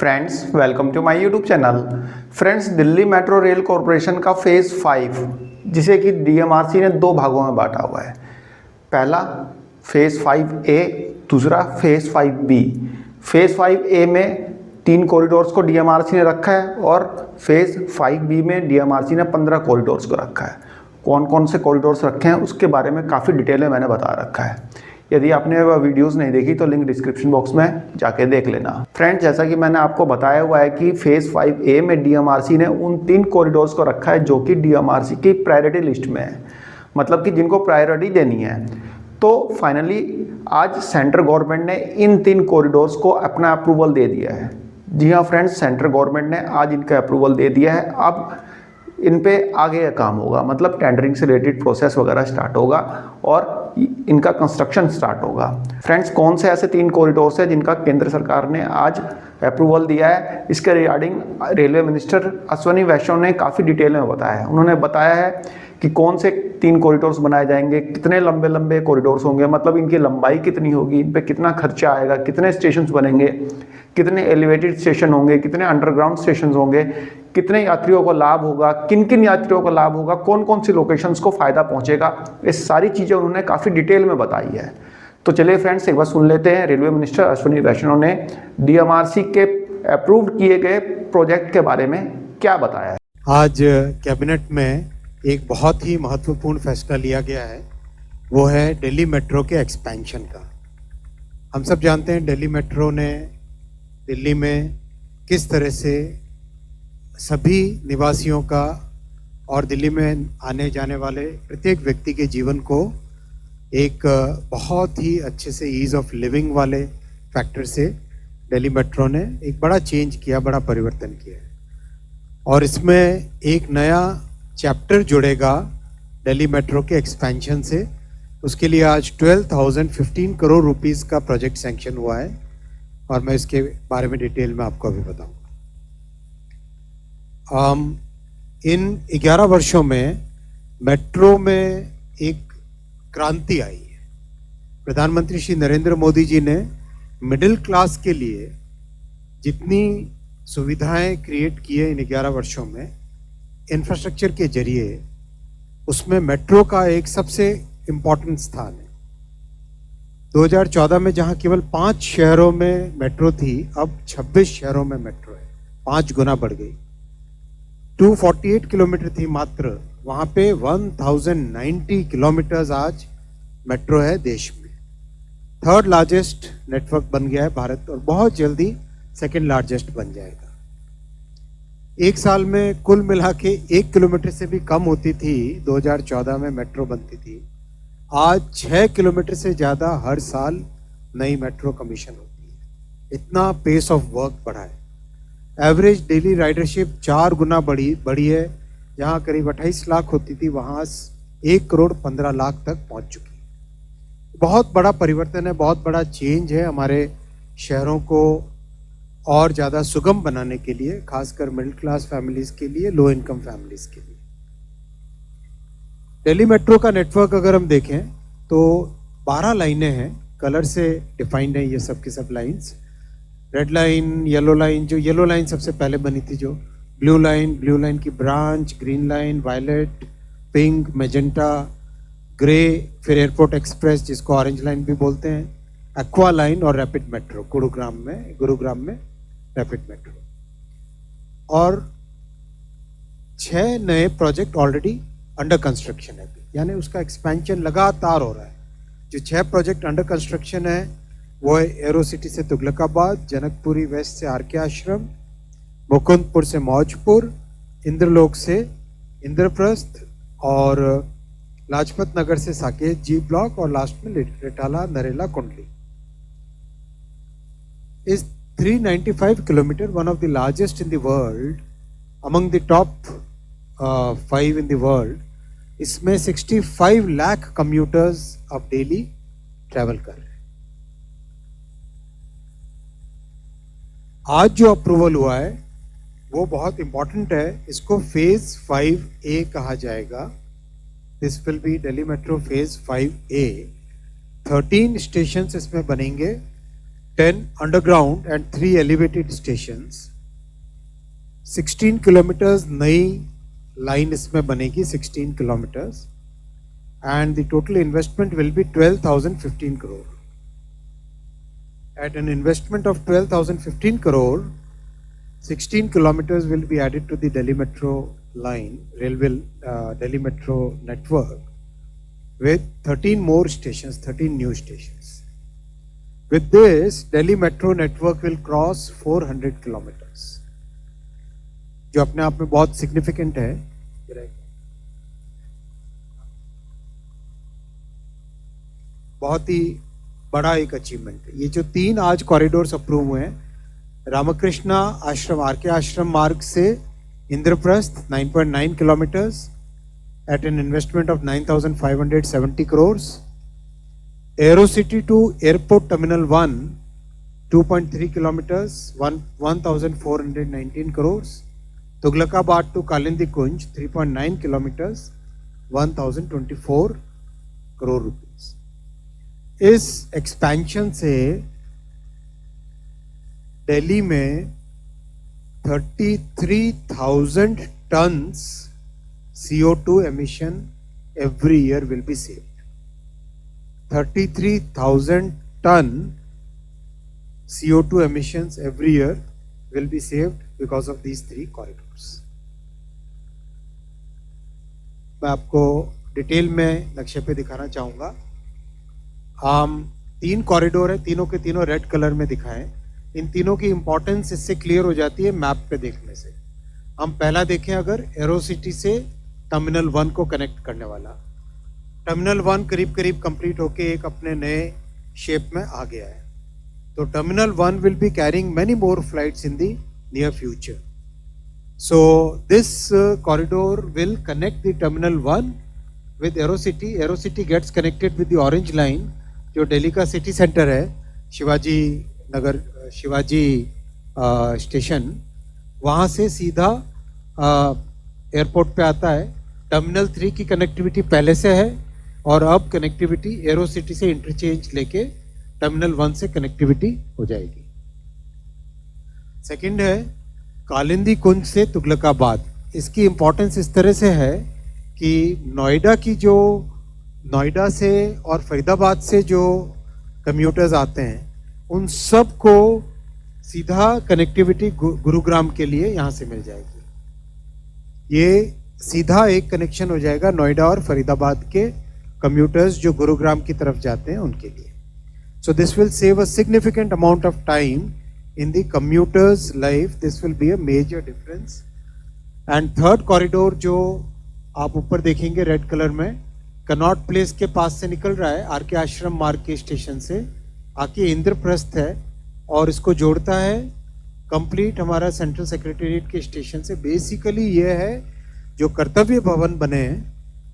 Friends welcome to my YouTube channel. Friends, Delhi metro rail corporation का phase 5 जिसे कि DMRC ने दो भागों में बांटा हुआ है। पहला फेज़ 5A, दूसरा फेज़ 5B। फेज़ 5A में 3 कॉरिडोर्स को डीएमआरसी ने रखा है और फेज़ 5B में डीएमआरसी ने 15 कॉरिडोर्स को रखा है। कौन कौन से कॉरिडोर्स रखे हैं उसके बारे में काफ़ी डिटेल में मैंने बता रखा है। यदि आपने वह वीडियोस नहीं देखी तो लिंक डिस्क्रिप्शन बॉक्स में जाके देख लेना। फ्रेंड्स, जैसा कि मैंने आपको बताया हुआ है कि फेज़ 5A में डीएमआरसी ने उन 3 कॉरिडोर्स को रखा है जो कि डीएमआरसी की प्रायोरिटी लिस्ट में है, मतलब कि जिनको प्रायोरिटी देनी है। तो फाइनली आज सेंट्रल गवर्नमेंट ने इन 3 कॉरिडोर्स को अपना अप्रूवल दे दिया है। जी हाँ फ्रेंड्स, सेंट्रल गवर्नमेंट ने आज इनका अप्रूवल दे दिया है। अब इन पे आगे काम होगा, मतलब टेंडरिंग से रिलेटेड प्रोसेस वगैरह स्टार्ट होगा और इनका कंस्ट्रक्शन स्टार्ट होगा। फ्रेंड्स, कौन से ऐसे 3 कॉरिडोर्स हैं जिनका केंद्र सरकार ने आज अप्रूवल दिया है, इसके रिगार्डिंग रेलवे मिनिस्टर अश्विनी वैष्णव ने काफ़ी डिटेल में बताया है। उन्होंने बताया है कि कौन से 3 कॉरिडोर्स बनाए जाएंगे, कितने लंबे लंबे कॉरिडोर्स होंगे, मतलब इनकी लंबाई कितनी होगी, इन पे कितना खर्चा आएगा, कितने स्टेशन बनेंगे, कितने एलिवेटेड स्टेशन होंगे, कितने अंडरग्राउंड स्टेशन होंगे, कितने यात्रियों को लाभ होगा, किन किन यात्रियों को लाभ होगा, कौन कौन सी लोकेशंस को फ़ायदा पहुंचेगा, ये सारी चीज़ें उन्होंने काफ़ी डिटेल में बताई है। तो चलिए फ्रेंड्स, एक बार सुन लेते हैं रेलवे मिनिस्टर अश्विनी वैष्णव ने डीएमआरसी के अप्रूव्ड किए गए प्रोजेक्ट के बारे में क्या बताया है। आज कैबिनेट में एक बहुत ही महत्वपूर्ण फैसला लिया गया है, वो है दिल्ली मेट्रो के एक्सपेंशन का। हम सब जानते हैं दिल्ली मेट्रो ने दिल्ली में किस तरह से सभी निवासियों का और दिल्ली में आने जाने वाले प्रत्येक व्यक्ति के जीवन को एक बहुत ही अच्छे से ईज़ ऑफ लिविंग वाले फैक्टर से दिल्ली मेट्रो ने एक बड़ा चेंज किया, बड़ा परिवर्तन किया है। और इसमें एक नया चैप्टर जुड़ेगा दिल्ली मेट्रो के एक्सपेंशन से। उसके लिए आज 12,015 करोड़ रुपीस का प्रोजेक्ट सैंक्शन हुआ है और मैं इसके बारे में डिटेल में आपको अभी बताऊंगा। इन 11 वर्षों में मेट्रो में एक क्रांति आई है। प्रधानमंत्री श्री नरेंद्र मोदी जी ने मिडिल क्लास के लिए जितनी सुविधाएं क्रिएट की है इन 11 वर्षों में इंफ्रास्ट्रक्चर के जरिए, उसमें मेट्रो का एक सबसे इम्पॉर्टेंट स्थान है। 2014 में जहां केवल 5 शहरों में मेट्रो थी, अब 26 शहरों में मेट्रो है, 5 गुना बढ़ गई। 248 किलोमीटर थी मात्र, वहां पे 1090 किलोमीटर आज मेट्रो है देश में। 3rd लार्जेस्ट नेटवर्क बन गया है भारत और बहुत जल्दी 2nd लार्जेस्ट बन जाएगा। एक साल में कुल मिला के 1 किलोमीटर से भी कम होती थी 2014 में मेट्रो बनती थी, आज 6 किलोमीटर से ज़्यादा हर साल नई मेट्रो कमीशन होती है। इतना पेस ऑफ वर्क बढ़ा है। एवरेज डेली राइडरशिप 4 गुना बढ़ी है। जहाँ करीब 28 लाख होती थी वहाँ 1 करोड़ 15 लाख तक पहुँच चुकी है। बहुत बड़ा परिवर्तन है, बहुत बड़ा चेंज है हमारे शहरों को और ज़्यादा सुगम बनाने के लिए, खासकर मिडिल क्लास फैमिलीज़ के लिए, लो इनकम फैमिलीज़ के लिए। दिल्ली मेट्रो का नेटवर्क अगर हम देखें तो 12 लाइनें हैं, कलर से डिफाइंड है ये सब की सब lines. Red line, yellow line, जो येलो लाइन सबसे पहले बनी थी, जो ब्लू लाइन की branch, green line, violet, pink, magenta, grey, फिर एयरपोर्ट एक्सप्रेस जिसको ऑरेंज लाइन भी बोलते हैं, एक्वा लाइन और रैपिड मेट्रो गुरुग्राम में रैपिड मेट्रो। और 6 नए प्रोजेक्ट ऑलरेडी अंडर कंस्ट्रक्शन है, यानी उसका एक्सपेंशन लगातार हो रहा है। जो 6 प्रोजेक्ट अंडर कंस्ट्रक्शन है वो है एरो सिटी से तुगलकाबाद, जनकपुरी वेस्ट से आर के आश्रम, मुकुंदपुर से मौजपुर, इंद्रलोक से इंद्रप्रस्थ और लाजपत नगर से साकेत जी ब्लॉक और लास्ट में रिटाला नरेला कुंडली। इस 395 kilometre, one of the largest in the world, among the top 5 in the world, इसमें 65 लाख कम्यूटर्स अब डेली ट्रैवल कर रहे हैं। आज जो अप्रूवल हुआ है वो बहुत इंपॉर्टेंट है। इसको फेज 5A कहा जाएगा। This will B Delhi metro phase 5A। 13 station इसमें बनेंगे 10 underground and 3 elevated stations. 16 kilometers नई लाइन इसमें बनेगी, 16 kilometers, and the total investment will be 12,015 crore. At an investment of 12,015 crore, 16 kilometers will be added to the Delhi Metro line, Delhi Metro network, with 13 more stations, 13 new stations. With this, Delhi Metro network will cross 400 kilometers, जो अपने आप में बहुत significant है. बहुत ही बड़ा एक achievement है. ये जो 3 आज कॉरिडोर्स अप्रूव हुए हैं, रामकृष्णा आश्रम, आरके आश्रम मार्ग से Indraprastha 9.9 kilometres at an investment of 9,570 crores. Aerocity to Airport Terminal 1, 2.3 kilometers, 1,419 crores. Tughlakabad to Kalindi Kunj, 3.9 kilometers, 1,024 crore rupees. इस एक्सपेंशन से दिल्ली में 33,000 tons CO2 emission every year will be saved. 33,000 ton CO2 emissions every year will be saved because of these 3 corridors. मैं आपको detail में नक्शे पे दिखाना चाहूँगा. 3 कॉरिडोर है, तीनों के तीनों रेड कलर में दिखाएं. इन तीनों की इंपॉर्टेंस इससे क्लियर हो जाती है मैप पे देखने से. हम पहला देखें, अगर एरोसिटी से टर्मिनल 1 को कनेक्ट करने वाला, टर्मिनल 1 करीब करीब कंप्लीट होके एक अपने नए शेप में आ गया है. तो terminal 1 will be carrying many more flights in the near future. So this corridor will connect the terminal 1 with Aerocity. Aerocity gets connected with the Orange Line, जो दिल्ली का सिटी सेंटर है, शिवाजी नगर, शिवाजी स्टेशन, वहाँ से सीधा एयरपोर्ट पे आता है. Terminal 3 की कनेक्टिविटी पहले से है और अब कनेक्टिविटी एरोसिटी से इंटरचेंज लेके टर्मिनल 1 से कनेक्टिविटी हो जाएगी. सेकंड है कालिंदी कुंज से तुगलकाबाद. इसकी इंपॉर्टेंस इस तरह से है कि नोएडा से और फरीदाबाद से जो कम्यूटर्स आते हैं, उन सब को सीधा कनेक्टिविटी गुरुग्राम के लिए यहाँ से मिल जाएगी. ये सीधा एक कनेक्शन हो जाएगा नोएडा और फरीदाबाद के कम्यूटर्स जो गुरुग्राम की तरफ जाते हैं उनके लिए. So this will save a significant amount of time in the commuters life. This will be a major difference. And third corridor जो आप ऊपर देखेंगे रेड कलर में, कनॉट प्लेस के पास से निकल रहा है, आरके आश्रम मार्ग के स्टेशन से आके इंद्रप्रस्थ है और इसको जोड़ता है कंप्लीट हमारा सेंट्रल सेक्रेटेरिएट के स्टेशन से. बेसिकली ये है जो कर्तव्य भवन बने हैं,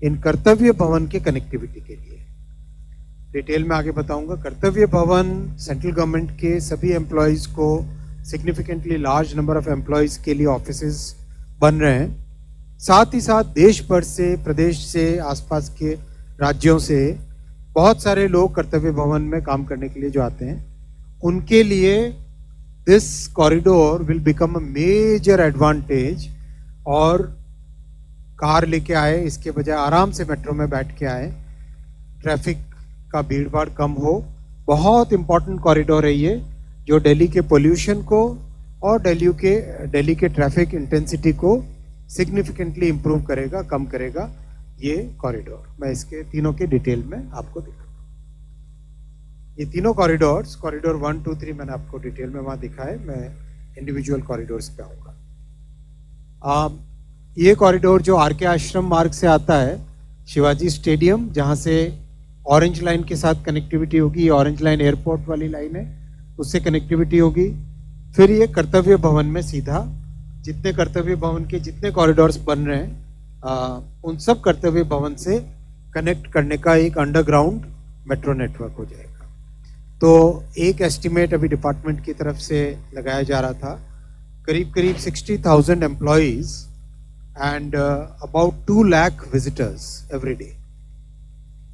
इन कर्तव्य भवन के कनेक्टिविटी के लिए. डिटेल में आगे बताऊंगा. कर्तव्य भवन सेंट्रल गवर्नमेंट के सभी एम्प्लॉयज़ को, significantly large number of employees के लिए ऑफिसेज बन रहे हैं. साथ ही साथ देश भर से, प्रदेश से, आसपास के राज्यों से बहुत सारे लोग कर्तव्य भवन में काम करने के लिए जो आते हैं, उनके लिए this corridor will become a major advantage. और कार लेके आए इसके बजाय आराम से मेट्रो में बैठ के आए, ट्रैफिक का भीड़ भाड़ कम हो. बहुत इंपॉर्टेंट कॉरिडोर है ये, जो दिल्ली के पोल्यूशन को और दिल्ली के ट्रैफिक इंटेंसिटी को सिग्निफिकेंटली इंप्रूव करेगा, कम करेगा ये कॉरिडोर. मैं इसके तीनों के डिटेल में आपको दिखाऊंगा. ये तीनों कॉरिडोर्स, कॉरिडोर 1, 2, 3 मैंने आपको डिटेल में वहाँ दिखाए. मैं इंडिविजुअल कॉरिडोर्स पे आऊँगा. ये कॉरिडोर जो आरके आश्रम मार्ग से आता है, शिवाजी स्टेडियम, जहाँ से ऑरेंज लाइन के साथ कनेक्टिविटी होगी. ऑरेंज लाइन एयरपोर्ट वाली लाइन है, उससे कनेक्टिविटी होगी. फिर ये कर्तव्य भवन में सीधा, जितने कर्तव्य भवन के जितने कॉरिडोर्स बन रहे हैं, उन सब कर्तव्य भवन से कनेक्ट करने का एक अंडरग्राउंड मेट्रो नेटवर्क हो जाएगा. तो एक एस्टिमेट अभी डिपार्टमेंट की तरफ से लगाया जा रहा था, करीब करीब 60,000 employees and about 2 lakh visitors every day.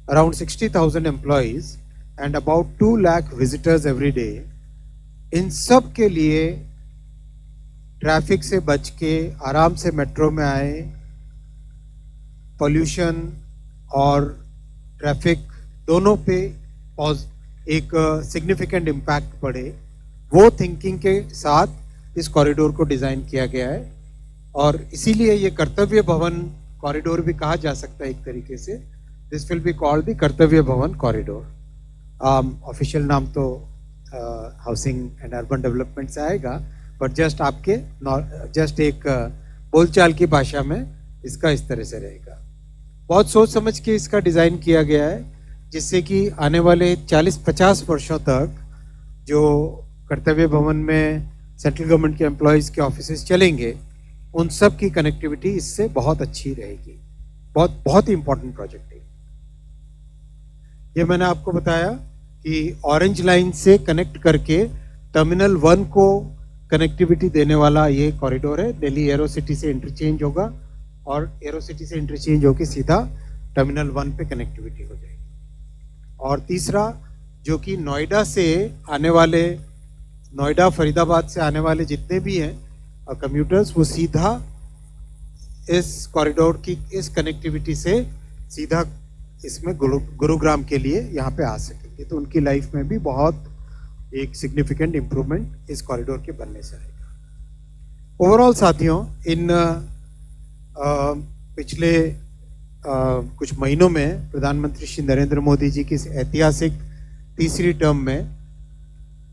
Around 60,000 employees and about 2 lakh visitors every day इन सब के लिए ट्रैफिक से बच के आराम से मेट्रो में आए, पॉल्यूशन और ट्रैफिक दोनों पे एक सिग्निफिकेंट इम्पैक्ट पड़े, वो थिंकिंग के साथ इस कॉरिडोर को डिज़ाइन किया गया है। और इसीलिए ये कर्तव्य भवन कॉरिडोर भी कहा जा सकता है एक तरीके से। This will be called the कर्तव्य भवन कॉरिडोर। ऑफिशियल नाम तो हाउसिंग एंड अर्बन डेवलपमेंट से आएगा, बट जस्ट एक बोलचाल की भाषा में इसका इस तरह से रहेगा। बहुत सोच समझ के इसका डिज़ाइन किया गया है, जिससे कि आने वाले 40-50 वर्षों तक जो कर्तव्य भवन में सेंट्रल गवर्नमेंट के एम्प्लॉयज़ के ऑफिसेज चलेंगे, उन सब की कनेक्टिविटी इससे बहुत अच्छी रहेगी। बहुत ही इम्पोर्टेंट प्रोजेक्ट है ये। मैंने आपको बताया कि ऑरेंज लाइन से कनेक्ट करके टर्मिनल 1 को कनेक्टिविटी देने वाला ये कॉरिडोर है। दिल्ली एरो सिटी से इंटरचेंज होगा और एरो सिटी से इंटरचेंज होकर सीधा टर्मिनल 1 पे कनेक्टिविटी हो जाएगी। और तीसरा, जो कि नोएडा से आने वाले, नोएडा फरीदाबाद से आने वाले जितने भी हैं कम्यूटर्स, वो सीधा इस कॉरिडोर की इस कनेक्टिविटी से सीधा इसमें गुरुग्राम के लिए यहाँ पे आ सकेंगे। तो उनकी लाइफ में भी बहुत एक सिग्निफिकेंट इम्प्रूवमेंट इस कॉरिडोर के बनने से आएगा। ओवरऑल साथियों, इन पिछले कुछ महीनों में प्रधानमंत्री श्री नरेंद्र मोदी जी की इस ऐतिहासिक तीसरी टर्म में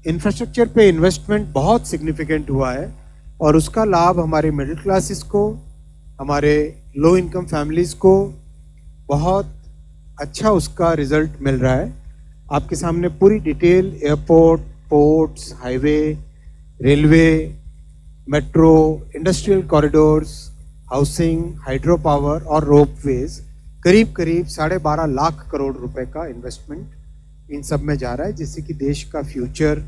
इंफ्रास्ट्रक्चर पे इन्वेस्टमेंट बहुत सिग्निफिकेंट हुआ है और उसका लाभ हमारे मिडिल क्लासेस को, हमारे लो इनकम फैमिलीज़ को बहुत अच्छा उसका रिजल्ट मिल रहा है। आपके सामने पूरी detail airport, ports, highway, railway, metro, industrial corridors, housing, hydro power और रोपवेज, करीब 12.5 लाख करोड़ रुपए का इन्वेस्टमेंट इन सब में जा रहा है, जिससे कि देश का फ्यूचर,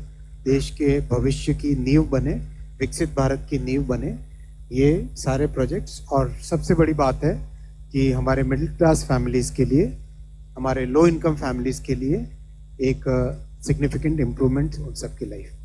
देश के भविष्य की नींव बने, विकसित भारत की नींव बने ये सारे प्रोजेक्ट्स। और सबसे बड़ी बात है कि हमारे मिडिल क्लास फैमिलीज़ के लिए, हमारे लो इनकम फैमिलीज़ के लिए एक सिग्निफिकेंट इम्प्रूवमेंट उन सब की लाइफ